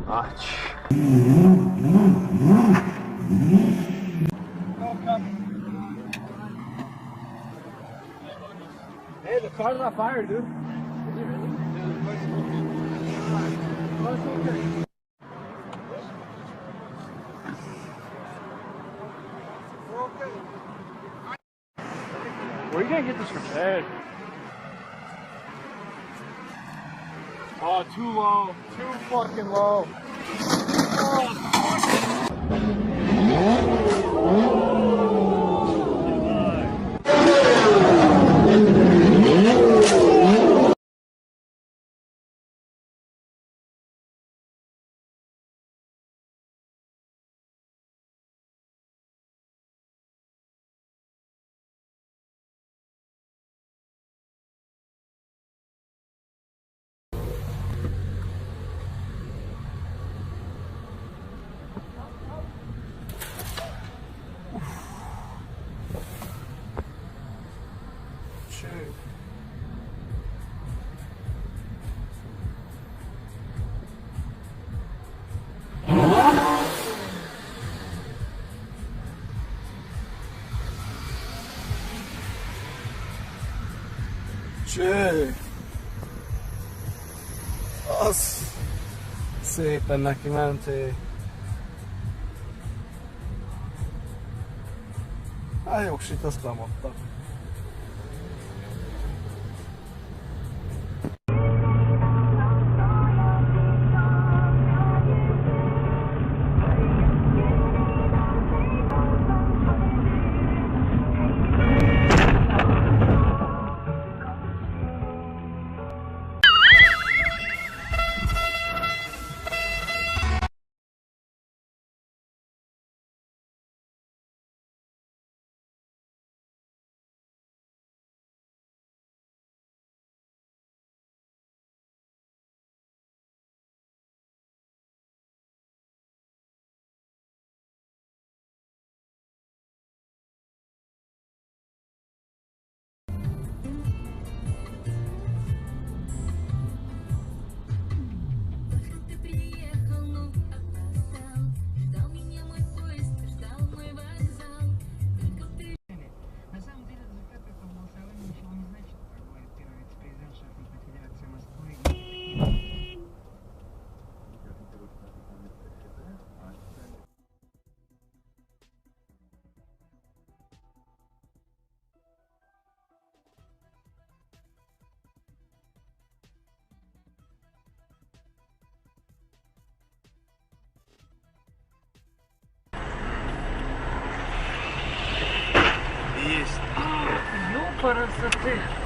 Aç. Hey, the car's on fire, dude. Is it really? Oh, it's okay. Where are you gonna get this repaired? Oh, too low. Too fucking low. Cső! Az szépen neki mentél. A jogsit azt nem adta. Есть. Ёпарасоте.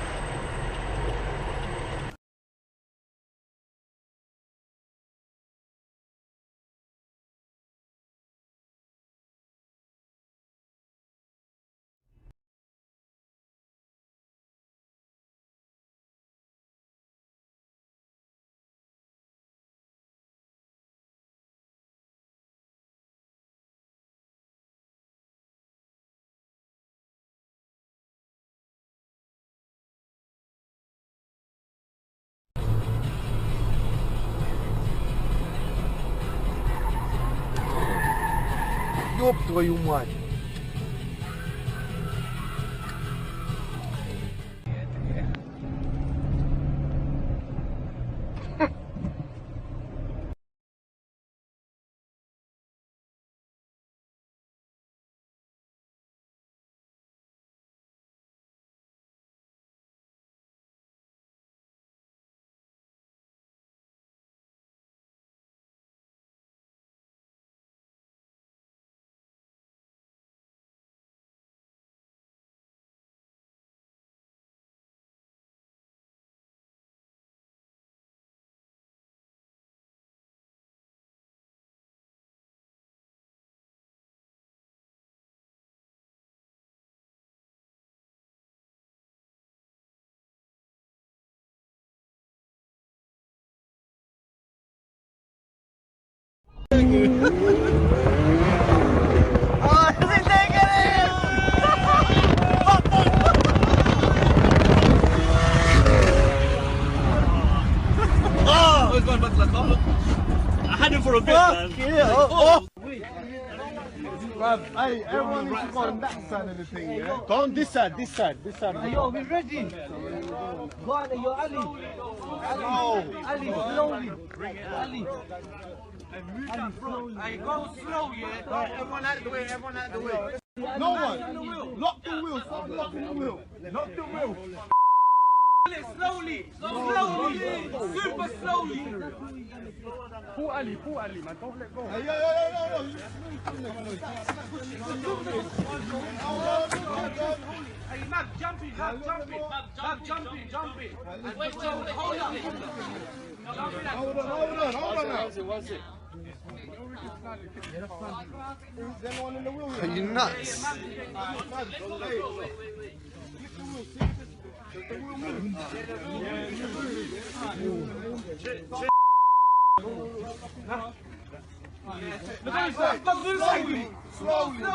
Ёб твою мать! I had him for a bit, man. Hey, everyone needs to go on that side of the thing, yeah? Go on this side. Yo, we ready? Go on, yo, Ali. Ali, slowly. Ali. Hey, go slow, yeah? Everyone out of the way, everyone out of the way. No one. Lock the wheel. Stop locking the wheel. Lock the wheel. Slowly, super slowly. Pull Ali, man. Don't let go. Hey, yo. Hey, Matt, jumping. Wait, hold on. Hold on now. Was it? Is anyone in the wheel? Are you nuts? Slowly.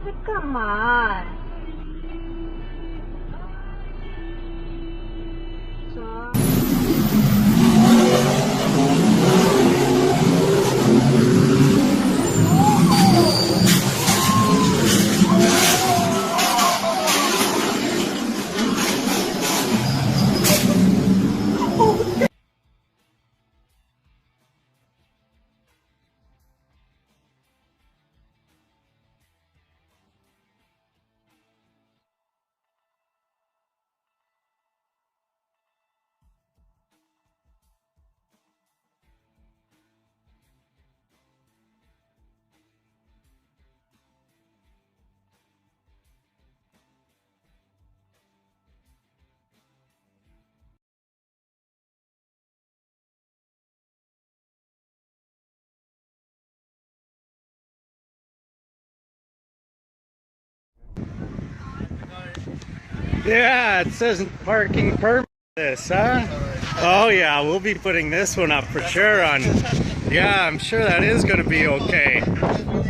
잠깐만. 자. Yeah, it says parking permit this, huh? Oh yeah, we'll be putting this one up for sure on. Yeah, I'm sure that is gonna be okay.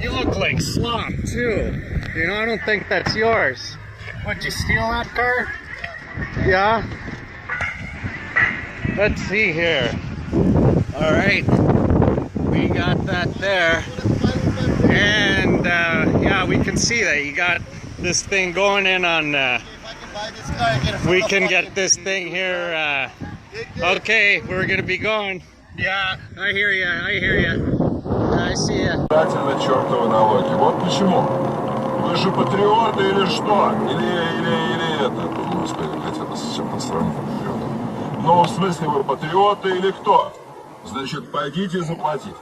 You look like slop too. You know, I don't think that's yours. What'd you steal that car? Yeah? Let's see here. Alright. We got that there. And yeah, we can see that you got this thing going in on we can get this thing here. Okay, we're gonna be going. Yeah, I hear you. I see you. Обязательно чертовы налоги. Вот почему. Вы же патриоты или что? Или это? Господи, хотя бы с чем-то сравнить. Ну, в смысле, вы патриоты или кто? Значит, пойдите заплатить.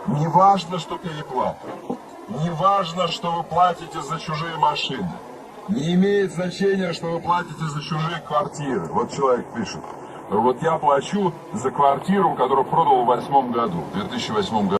Не важно, что переплата. Не важно, что вы платите за чужие машины. Не имеет значения, что вы платите за чужие квартиры. Вот человек пишет. Вот я плачу за квартиру, которую продал в 2008 году.